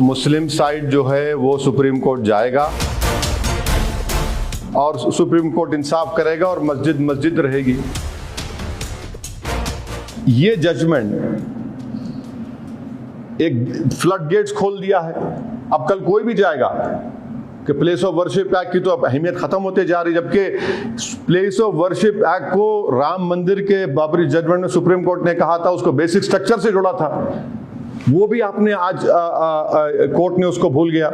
मुस्लिम side जो है वो सुप्रीम कोर्ट जाएगा और सुप्रीम कोर्ट इंसाफ करेगा और मस्जिद मस्जिद रहेगी। ये जजमेंट एक फ्लड गेट्स खोल दिया है। अब कल कोई भी जाएगा कि प्लेस ऑफ वर्शिप एक्ट की तो अब अहमियत खत्म होते जा रही, जबकि प्लेस ऑफ वर्शिप एक्ट को राम मंदिर के बाबरी जजमेंट में सुप्रीम कोर्ट ने कहा था उसको बेसिक स्ट्रक्चर से जोड़ा था, वो भी आपने आज कोर्ट ने उसको भूल गया।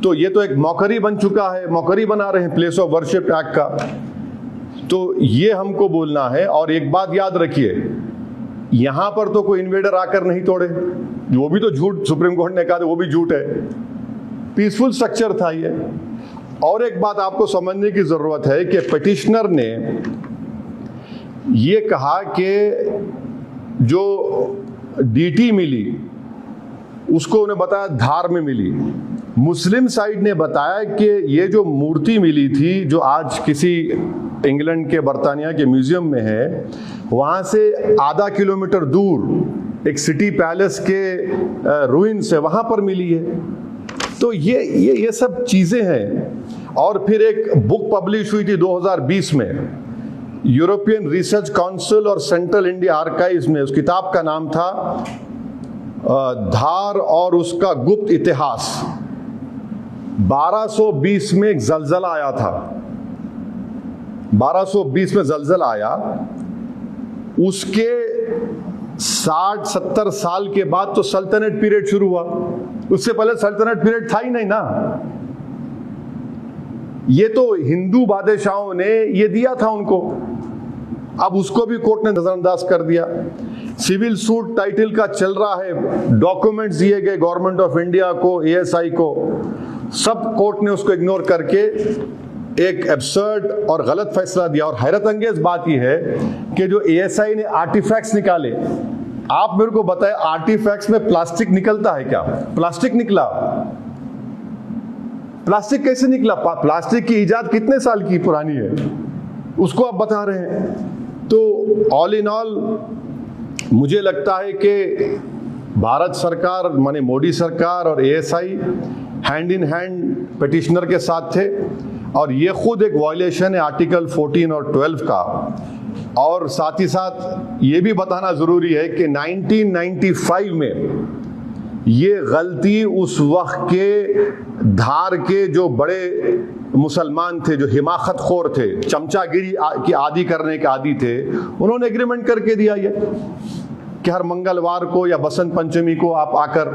तो ये तो एक मौकरी बन चुका है, मौकरी बना रहे हैं प्लेस ऑफ वर्शिप एक्ट का। तो ये हमको बोलना है। और एक बात याद रखिए, यहां पर तो कोई इन्वेडर आकर नहीं तोड़े, वो भी तो झूठ सुप्रीम कोर्ट ने कहा था, वो भी झूठ है, पीसफुल स्ट्रक्चर था ये। और एक बात आपको समझने की जरूरत है कि पिटिशनर ने ये कहा कि जो डीटी मिली उसको उन्हें बताया धार में मिली। मुस्लिम साइड ने बताया कि ये जो मूर्ति मिली थी जो आज किसी इंग्लैंड के बर्तानिया के म्यूजियम में है, वहां से आधा किलोमीटर दूर एक सिटी पैलेस के रूइंस है, वहां पर मिली है। तो ये सब चीजें हैं। और फिर एक बुक पब्लिश हुई थी 2020 में यूरोपियन रिसर्च काउंसिल और सेंट्रल इंडिया आर्काइव्स में। उस किताब का नाम था धार और उसका गुप्त इतिहास। 1220 में एक जलजला आया था, 1220 में जलजला आया, उसके 60-70 साल के बाद तो सल्तनत पीरियड शुरू हुआ। उससे पहले सल्तनत पीरियड था ही नहीं ना। ये तो हिंदू बादशाहों ने ये दिया था उनको, अब उसको भी कोर्ट ने नजरअंदाज कर दिया। सिविल सूट टाइटल का चल रहा है, डॉक्यूमेंट्स दिए गए गवर्नमेंट ऑफ इंडिया को, एएसआई को, सब कोर्ट ने उसको इग्नोर करके एक एब्सर्ड और गलत फैसला दिया। और हैरत अंगेज बात यह है कि जो एएसआई ने आर्टिफैक्ट्स निकाले, आप मेरे को बताएं आर्टिफैक्ट्स में प्लास्टिक निकलता है क्या? प्लास्टिक निकला। प्लास्टिक कैसे निकला? प्लास्टिक की इजाद कितने साल की पुरानी है, उसको आप बता रहे हैं। तो ऑल इन ऑल मुझे लगता है कि भारत सरकार माने मोदी सरकार और ASI hand in hand petitioner के साथ थे। और ये खुद एक वायलेशन है आर्टिकल 14 और 12 का। और साथ ही साथ ये भी बताना जरूरी है कि 1995 में ये गलती उस वक्त के धार के जो बड़े मुसलमान थे, जो हिमाकत खोर थे, चमचागिरी की आदि करने के आदी थे, उन्होंने एग्रीमेंट करके दिया ये कि हर मंगलवार को या बसंत पंचमी को आप आकर